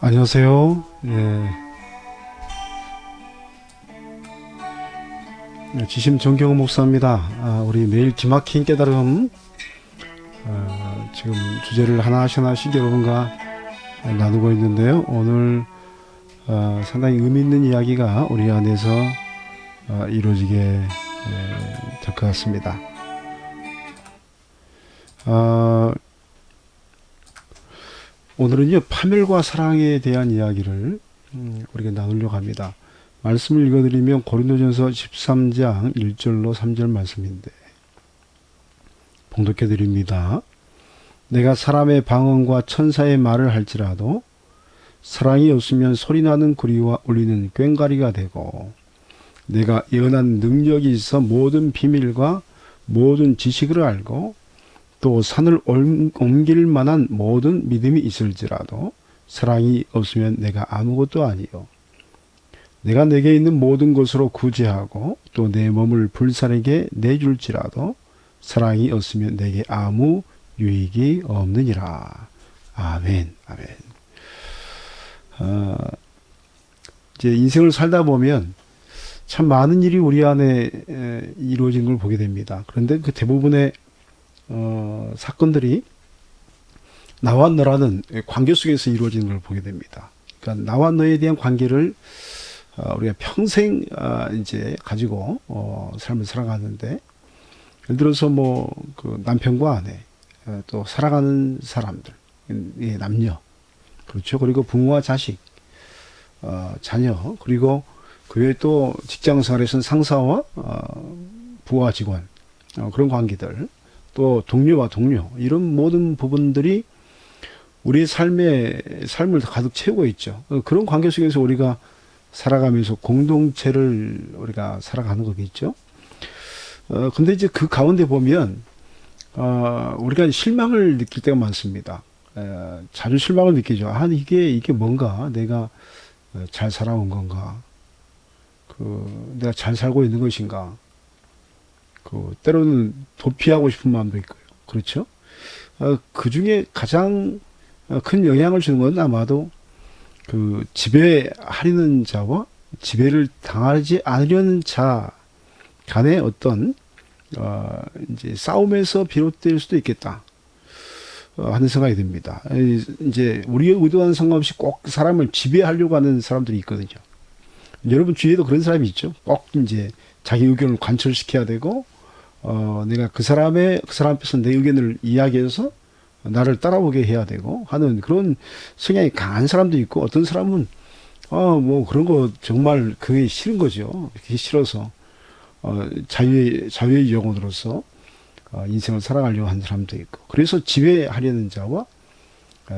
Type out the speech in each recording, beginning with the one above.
안녕하세요. 지심 정경호 목사입니다. 우리 매일 기막힌 깨달음, 지금 주제를 하나씩 여러분과 나누고 있는데요. 오늘 상당히 의미 있는 이야기가 우리 안에서 이루어지게 될 것 같습니다. 오늘은요, 파멸과 사랑에 대한 이야기를 우리가 나누려고 합니다. 말씀을 읽어드리면 고린도전서 13장 1절로 3절 말씀인데, 봉독해 드립니다. 내가 사람의 방언과 천사의 말을 할지라도 사랑이 없으면 소리나는 구리와 울리는 꽹과리가 되고, 내가 예언한 능력이 있어 모든 비밀과 모든 지식을 알고 또 산을 옮길 만한 모든 믿음이 있을지라도 사랑이 없으면 내가 아무것도 아니요. 내가 내게 있는 모든 것으로 구제하고 또 내 몸을 불사르게 내줄지라도 사랑이 없으면 내게 아무 유익이 없느니라. 아멘. 아멘. 이제 인생을 살다 보면 참 많은 일이 우리 안에 이루어진 걸 보게 됩니다. 그런데 그 대부분의 사건들이 나와 너라는 관계 속에서 이루어지는 걸 보게 됩니다. 그러니까 나와 너에 대한 관계를 우리가 평생 이제 가지고 삶을 살아가는데, 예를 들어서 그 남편과 아내, 또 살아가는 사람들, 남녀, 그렇죠. 그리고 부모와 자식, 자녀, 그리고 그 외에 또 직장 생활에서는 상사와 부하 직원, 그런 관계들, 또 동료와 동료, 이런 모든 부분들이 우리의 삶을 가득 채우고 있죠. 그런 관계 속에서 우리가 살아가면서 공동체를 우리가 살아가는 거겠죠. 근데 이제 그 가운데 보면 우리가 실망을 느낄 때가 많습니다. 자주 실망을 느끼죠. 이게 뭔가 내가 잘 살아온 건가? 내가 잘 살고 있는 것인가? 때로는 도피하고 싶은 마음도 있고요. 그렇죠? 그 중에 가장 큰 영향을 주는 건 아마도 지배하려는 자와 지배를 당하지 않으려는 자 간의 어떤 이제 싸움에서 비롯될 수도 있겠다 하는 생각이 듭니다. 이제 우리의 의도와는 상관없이 꼭 사람을 지배하려고 하는 사람들이 있거든요. 여러분 주위에도 그런 사람이 있죠. 꼭 이제 자기 의견을 관철시켜야 되고, 내가 그 사람 앞에서 내 의견을 이야기해서 나를 따라오게 해야 되고 하는 그런 성향이 강한 사람도 있고, 어떤 사람은 그런 거 정말 그게 싫은 거죠. 그게 싫어서 자유의 영혼으로서 인생을 살아가려고 하는 사람도 있고, 그래서 지배하려는 자와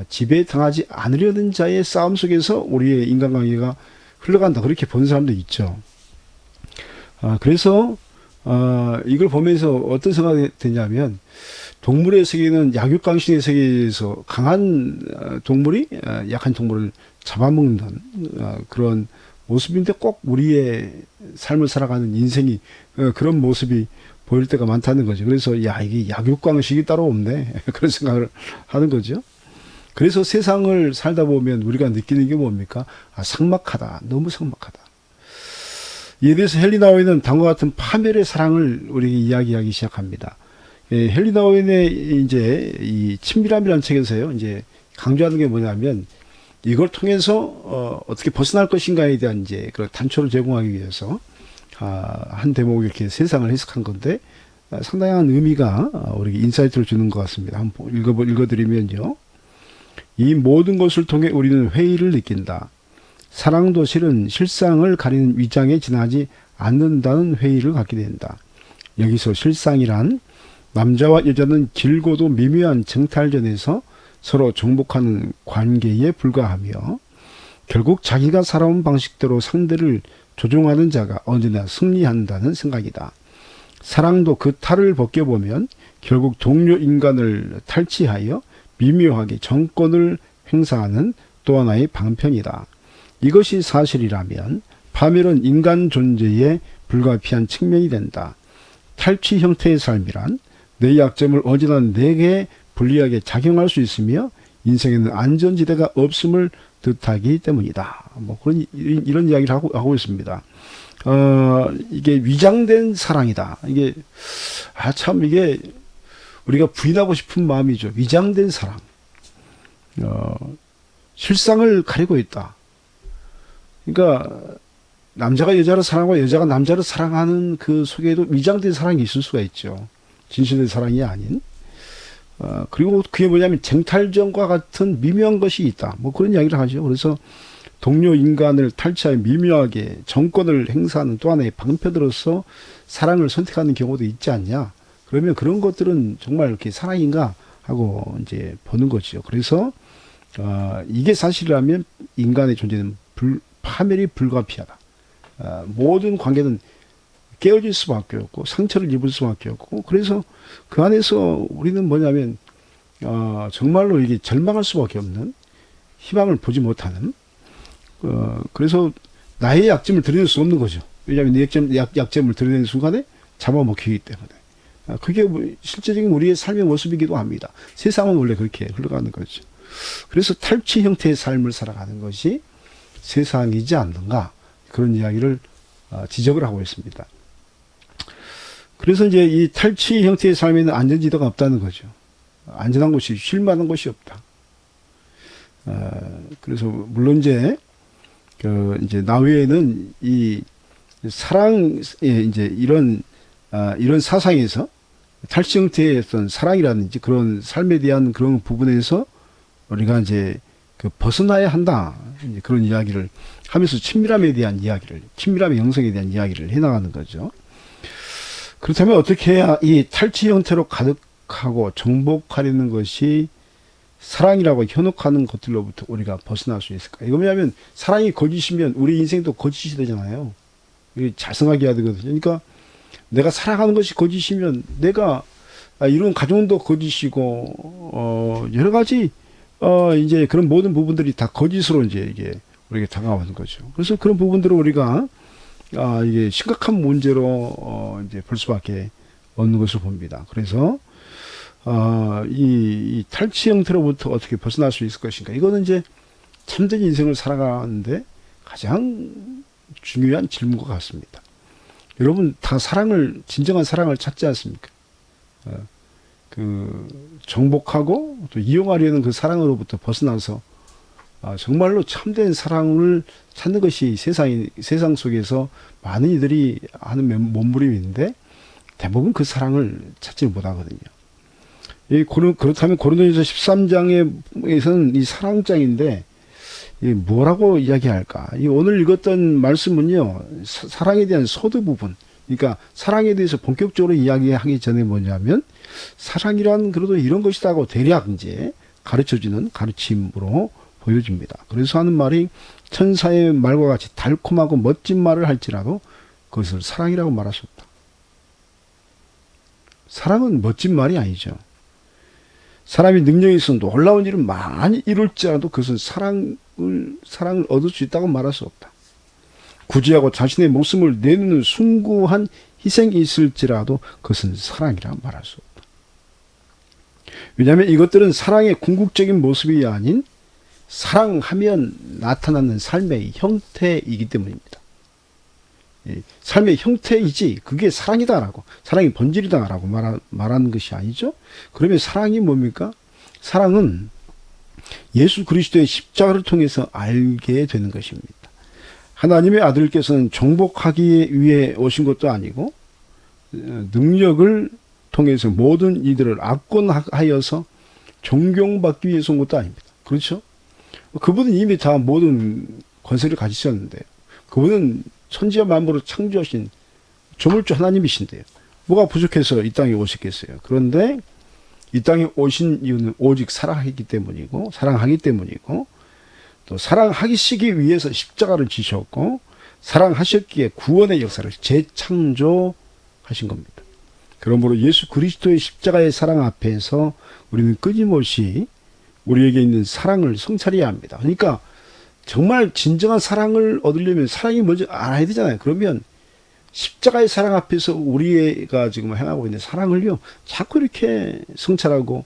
지배당하지 않으려는 자의 싸움 속에서 우리의 인간관계가 흘러간다, 그렇게 보는 사람도 있죠. 그래서 이걸 보면서 어떤 생각이 드냐면, 동물의 세계는 약육강식의 세계에서 강한 동물이 약한 동물을 잡아먹는 그런 모습인데, 꼭 우리의 삶을 살아가는 인생이 그런 모습이 보일 때가 많다는 거죠. 그래서 이게 약육강식이 따로 없네 그런 생각을 하는 거죠. 그래서 세상을 살다 보면 우리가 느끼는 게 뭡니까? 삭막하다, 너무 삭막하다. 이에 대해서 헨리 나우엔은 다음과 같은 파멸의 사랑을 우리에게 이야기하기 시작합니다. 헨리 나우엔의 이제 이 친밀함이라는 책에서요, 이제 강조하는 게 뭐냐면, 이걸 통해서 어떻게 벗어날 것인가에 대한 이제 그런 단초를 제공하기 위해서 한 대목을 이렇게 세상을 해석한 건데, 상당한 의미가 우리에게 인사이트를 주는 것 같습니다. 한번 읽어드리면요. 이 모든 것을 통해 우리는 회의를 느낀다. 사랑도 실은 실상을 가리는 위장에 지나지 않는다는 회의를 갖게 된다. 여기서 실상이란 남자와 여자는 길고도 미묘한 정탈전에서 서로 정복하는 관계에 불과하며, 결국 자기가 살아온 방식대로 상대를 조종하는 자가 언제나 승리한다는 생각이다. 사랑도 그 탈을 벗겨보면 결국 동료 인간을 탈취하여 미묘하게 정권을 행사하는 또 하나의 방편이다. 이것이 사실이라면 파멸은 인간 존재에 불가피한 측면이 된다. 탈취 형태의 삶이란 내 약점을 언제나 내게 불리하게 작용할 수 있으며 인생에는 안전지대가 없음을 뜻하기 때문이다. 뭐 그런 이런 이야기를 하고 있습니다. 이게 위장된 사랑이다. 이게 참 이게 우리가 부인하고 싶은 마음이죠. 위장된 사랑. 실상을 가리고 있다. 그러니까 남자가 여자를 사랑하고 여자가 남자를 사랑하는 그 속에도 위장된 사랑이 있을 수가 있죠. 진실된 사랑이 아닌. 그리고 그게 뭐냐면 쟁탈전과 같은 미묘한 것이 있다. 뭐 그런 이야기를 하죠. 그래서 동료 인간을 탈취하여 미묘하게 정권을 행사하는 또 하나의 방편으로서 사랑을 선택하는 경우도 있지 않냐. 그러면 그런 것들은 정말 이렇게 사랑인가 하고 이제 보는 거죠. 그래서 이게 사실이라면 인간의 존재는 파멸이 불가피하다. 모든 관계는 깨어질 수밖에 없고 상처를 입을 수밖에 없고 그래서 그 안에서 우리는 뭐냐면 정말로 이게 절망할 수밖에 없는 희망을 보지 못하는 그래서 나의 약점을 드러낼 수 없는 거죠. 왜냐하면 내 약점을 드러내는 순간에 잡아먹히기 때문에 그게 실제적인 우리의 삶의 모습이기도 합니다. 세상은 원래 그렇게 흘러가는 거죠. 그래서 탈취 형태의 삶을 살아가는 것이 세상이지 않는가 그런 이야기를 지적을 하고 있습니다. 그래서 이제 이 탈취 형태의 삶에는 안전지대가 없다는 거죠. 안전한 곳이 쉴 만한 곳이 없다. 그래서 물론 이제 나 외에는 이 사랑의 이제 이런 사상에서 탈취 형태의 어떤 사랑이라든지 그런 삶에 대한 그런 부분에서 우리가 이제 벗어나야 한다. 이제 그런 이야기를 하면서 친밀함에 대한 이야기를, 친밀함의 형성에 대한 이야기를 해나가는 거죠. 그렇다면 어떻게 해야 이 탈취 형태로 가득하고 정복하려는 것이 사랑이라고 현혹하는 것들로부터 우리가 벗어날 수 있을까? 이거 뭐냐면 사랑이 거짓이면 우리 인생도 거짓이 되잖아요. 이게 자성하게 해야 되거든요. 그러니까 내가 사랑하는 것이 거짓이면 내가 이룬 가정도 거짓이고 여러 가지 이제 그런 모든 부분들이 다 거짓으로 이제 이게 우리에게 다가오는 거죠. 그래서 그런 부분들을 우리가 이게 심각한 문제로 이제 볼 수밖에 없는 것을 봅니다. 그래서 이 탈취 형태로부터 어떻게 벗어날 수 있을 것인가? 이거는 이제 참된 인생을 살아가는데 가장 중요한 질문과 같습니다. 여러분 다 진정한 사랑을 찾지 않습니까? 정복하고 또 이용하려는 그 사랑으로부터 벗어나서 정말로 참된 사랑을 찾는 것이 세상 속에서 많은 이들이 하는 몸부림인데 대부분 그 사랑을 찾지 못하거든요. 그렇다면 고린도전서 13장에서는 이 사랑장인데 뭐라고 이야기할까? 오늘 읽었던 말씀은요, 사랑에 대한 소드 부분. 그러니까 사랑에 대해서 본격적으로 이야기하기 전에 뭐냐면 사랑이란 그래도 이런 것이다고 대략 이제 가르쳐주는 가르침으로 보여집니다. 그래서 하는 말이 천사의 말과 같이 달콤하고 멋진 말을 할지라도 그것을 사랑이라고 말할 수 없다. 사랑은 멋진 말이 아니죠. 사람이 능력이 있어 놀라운 일을 많이 이룰지라도 그것은 사랑을 얻을 수 있다고 말할 수 없다. 구제하고 자신의 목숨을 내놓는 숭고한 희생이 있을지라도 그것은 사랑이라 말할 수 없다. 왜냐하면 이것들은 사랑의 궁극적인 모습이 아닌 사랑하면 나타나는 삶의 형태이기 때문입니다. 삶의 형태이지 그게 사랑이다라고 사랑의 본질이다라고 말하는 것이 아니죠. 그러면 사랑이 뭡니까? 사랑은 예수 그리스도의 십자가를 통해서 알게 되는 것입니다. 하나님의 아들께서는 정복하기 위해 오신 것도 아니고 능력을 통해서 모든 이들을 압권하여서 존경받기 위해서 온 것도 아닙니다. 그렇죠? 그분은 이미 다 모든 권세를 가지셨는데 그분은 천지와 만물을 창조하신 조물주 하나님이신데요. 뭐가 부족해서 이 땅에 오셨겠어요. 그런데 이 땅에 오신 이유는 오직 사랑하기 때문이고 또 사랑하시기 위해서 십자가를 지셨고 사랑하셨기에 구원의 역사를 재창조하신 겁니다. 그러므로 예수 그리스도의 십자가의 사랑 앞에서 우리는 끊임없이 우리에게 있는 사랑을 성찰해야 합니다. 그러니까 정말 진정한 사랑을 얻으려면 사랑이 먼저 알아야 되잖아요. 그러면 십자가의 사랑 앞에서 우리가 지금 행하고 있는 사랑을요 자꾸 이렇게 성찰하고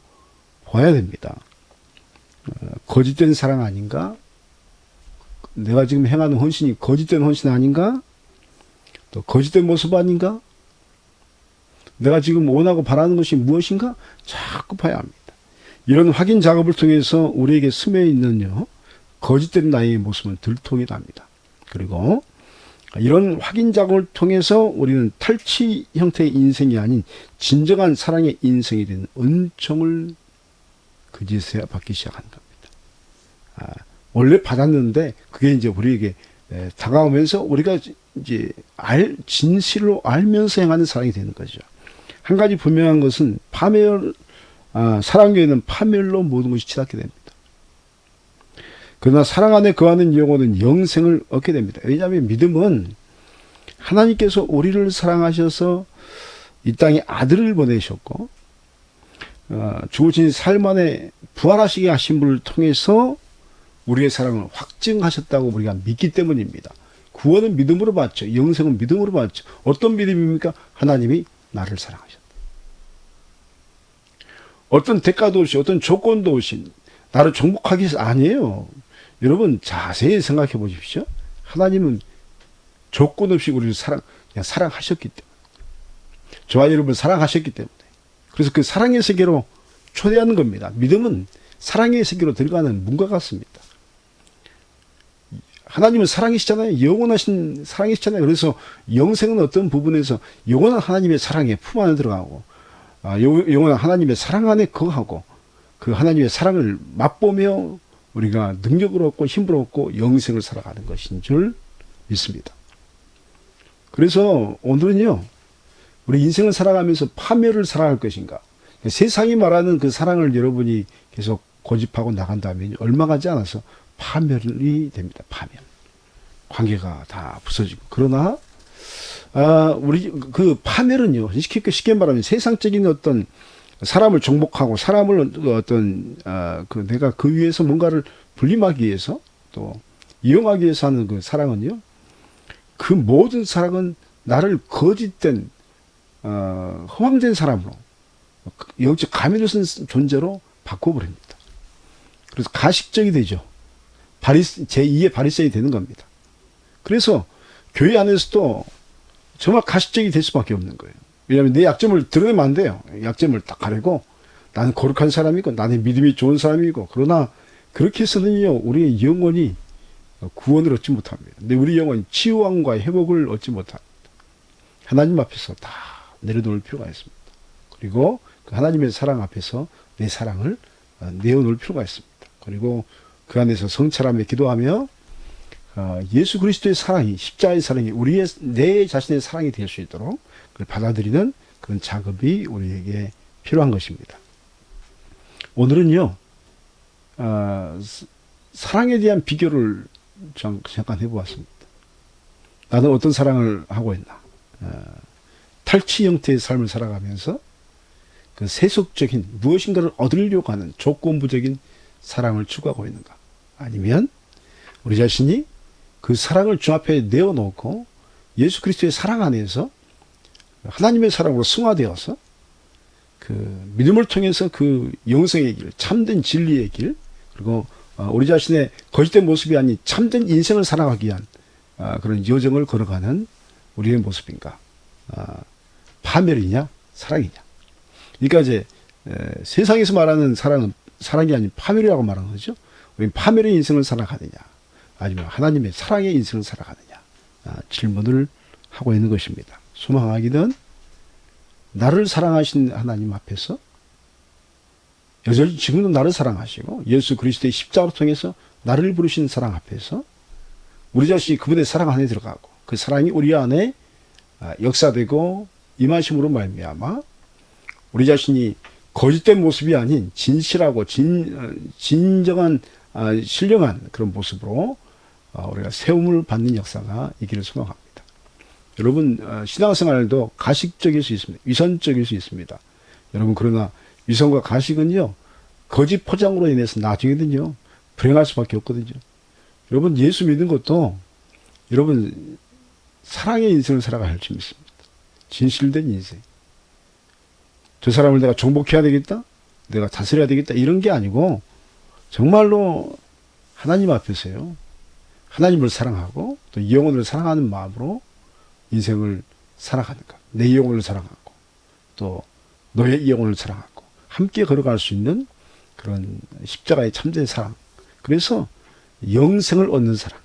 봐야 됩니다. 거짓된 사랑 아닌가? 내가 지금 행하는 헌신이 거짓된 헌신 아닌가? 또 거짓된 모습 아닌가? 내가 지금 원하고 바라는 것이 무엇인가? 자꾸 봐야 합니다. 이런 확인 작업을 통해서 우리에게 스며 있는요, 거짓된 나의 모습은 들통이 납니다. 그리고 이런 확인 작업을 통해서 우리는 탈취 형태의 인생이 아닌 진정한 사랑의 인생이 되는 은총을 그제서야 받기 시작하는 겁니다. 원래 받았는데 그게 이제 우리에게 다가오면서 우리가 이제 진실로 알면서 행하는 사랑이 되는 거죠. 한 가지 분명한 것은 사랑교회는 파멸로 모든 것이 치닫게 됩니다. 그러나 사랑 안에 거하는 영혼은 영생을 얻게 됩니다. 왜냐하면 믿음은 하나님께서 우리를 사랑하셔서 이 땅에 아들을 보내셨고 죽으신 삶 안에 부활하시게 하신 분을 통해서 우리의 사랑을 확증하셨다고 우리가 믿기 때문입니다. 구원은 믿음으로 받죠. 영생은 믿음으로 받죠. 어떤 믿음입니까? 하나님이 나를 사랑하셨다. 어떤 대가도 없이 어떤 조건도 없이 나를 정복하기 위해서 아니에요. 여러분 자세히 생각해 보십시오. 하나님은 조건 없이 우리를 그냥 사랑하셨기 때문에, 저와 여러분을 사랑하셨기 때문에, 그래서 그 사랑의 세계로 초대하는 겁니다. 믿음은 사랑의 세계로 들어가는 문과 같습니다. 하나님은 사랑이시잖아요. 영원하신 사랑이시잖아요. 그래서 영생은 어떤 부분에서 영원한 하나님의 사랑의 품 안에 들어가고 영원한 하나님의 사랑 안에 거하고 그 하나님의 사랑을 맛보며 우리가 능력을 얻고 힘을 얻고 영생을 살아가는 것인 줄 믿습니다. 그래서 오늘은요, 우리 인생을 살아가면서 파멸을 살아갈 것인가, 세상이 말하는 그 사랑을 여러분이 계속 고집하고 나간다면 얼마 가지 않아서 파멸이 됩니다. 파멸. 관계가 다 부서지고. 그러나 우리 그 파멸은요, 쉽게 말하면 세상적인 어떤 사람을 정복하고 사람을 어떤 내가 그 위에서 뭔가를 불림하기 위해서 또 이용하기 위해서 하는 그 사랑은요, 그 모든 사랑은 나를 거짓된 허황된 사람으로, 영적 가면을 쓴 존재로 바꿔버립니다. 그래서 가식적이 되죠. 제2의 바리새인이 되는 겁니다. 그래서 교회 안에서도 정말 가식적이 될 수밖에 없는 거예요. 왜냐하면 내 약점을 드러내면 안 돼요. 약점을 딱 가리고 나는 거룩한 사람이고 나는 믿음이 좋은 사람이고, 그러나 그렇게 해서는요, 우리의 영혼이 구원을 얻지 못합니다. 근데 우리 영혼이 치유함과 회복을 얻지 못합니다. 하나님 앞에서 다 내려놓을 필요가 있습니다. 그리고 그 하나님의 사랑 앞에서 내 사랑을 내어놓을 필요가 있습니다. 그리고 그 안에서 성찰하며 기도하며 예수 그리스도의 사랑이, 십자가의 사랑이 내 자신의 사랑이 될 수 있도록 그걸 받아들이는 그런 작업이 우리에게 필요한 것입니다. 오늘은요, 사랑에 대한 비교를 잠깐 해보았습니다. 나는 어떤 사랑을 하고 있나? 탈취 형태의 삶을 살아가면서 그 세속적인 무엇인가를 얻으려고 하는 조건부적인 사랑을 추구하고 있는가? 아니면 우리 자신이 그 사랑을 주 앞에 내어놓고 예수 그리스도의 사랑 안에서 하나님의 사랑으로 승화되어서 그 믿음을 통해서 그 영생의 길, 참된 진리의 길, 그리고 우리 자신의 거짓된 모습이 아닌 참된 인생을 살아가기 위한 그런 여정을 걸어가는 우리의 모습인가? 파멸이냐, 사랑이냐? 그러니까 이제 세상에서 말하는 사랑은 사랑이 아닌 파멸이라고 말하는 거죠. 우리는 파멸의 인생을 살아가느냐, 아니면 하나님의 사랑의 인생을 살아가느냐, 질문을 하고 있는 것입니다. 소망하기는 나를 사랑하신 하나님 앞에서 여전히 지금도 나를 사랑하시고 예수 그리스도의 십자가를 통해서 나를 부르신 사랑 앞에서 우리 자신이 그분의 사랑 안에 들어가고 그 사랑이 우리 안에 역사되고 임하심으로 말미암아 우리 자신이 거짓된 모습이 아닌 진실하고 진정한 신령한 그런 모습으로 우리가 세움을 받는 역사가 있기를 소망합니다. 여러분, 신앙생활도 가식적일 수 있습니다. 위선적일 수 있습니다. 여러분, 그러나 위선과 가식은요, 거짓 포장으로 인해서 나중에는요, 불행할 수밖에 없거든요. 여러분, 예수 믿는 것도 여러분 사랑의 인생을 살아가야 할 줄 믿습니다. 진실된 인생. 저 사람을 내가 정복해야 되겠다, 내가 다스려야 되겠다, 이런 게 아니고 정말로 하나님 앞에서요, 하나님을 사랑하고 또 영혼을 사랑하는 마음으로 인생을 살아가는 것. 내 영혼을 사랑하고 또 너의 영혼을 사랑하고 함께 걸어갈 수 있는 그런 십자가의 참된 사랑. 그래서 영생을 얻는 사랑,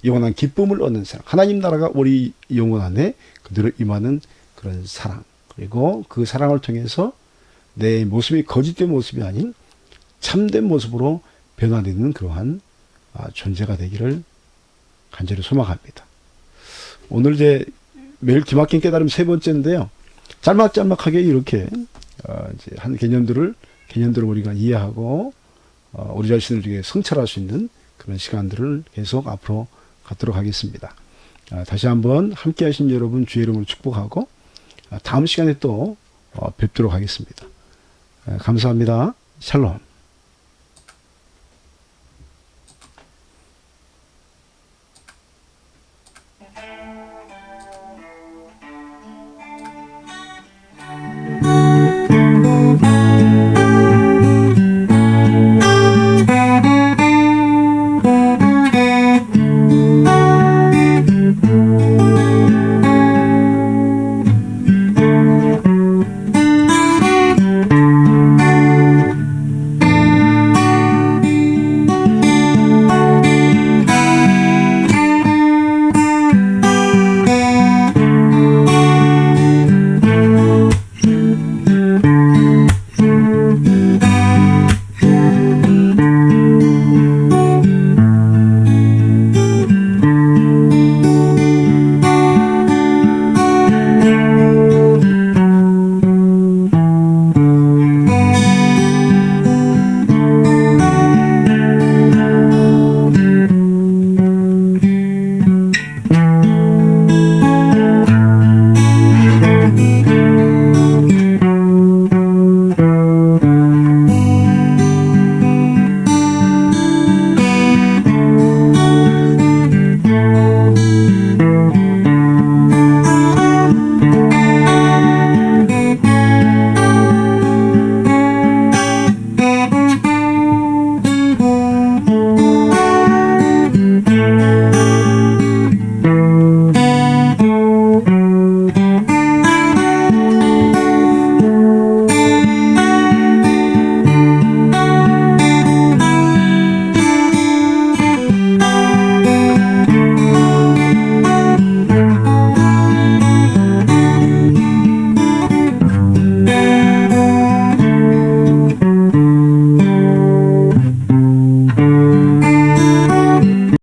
영원한 기쁨을 얻는 사랑, 하나님 나라가 우리 영혼 안에 그대로 임하는 그런 사랑, 그리고 그 사랑을 통해서 내 모습이 거짓된 모습이 아닌 참된 모습으로 변화되는 그러한 존재가 되기를 간절히 소망합니다. 오늘 이제 매일 기막힌 깨달음 세 번째인데요. 짤막짤막하게 이렇게 이제 한 개념들을 우리가 이해하고 우리 자신을 이렇게 성찰할 수 있는 그런 시간들을 계속 앞으로 갖도록 하겠습니다. 다시 한번 함께 하신 여러분 주의 이름으로 축복하고 다음 시간에 또 뵙도록 하겠습니다. 감사합니다. 샬롬.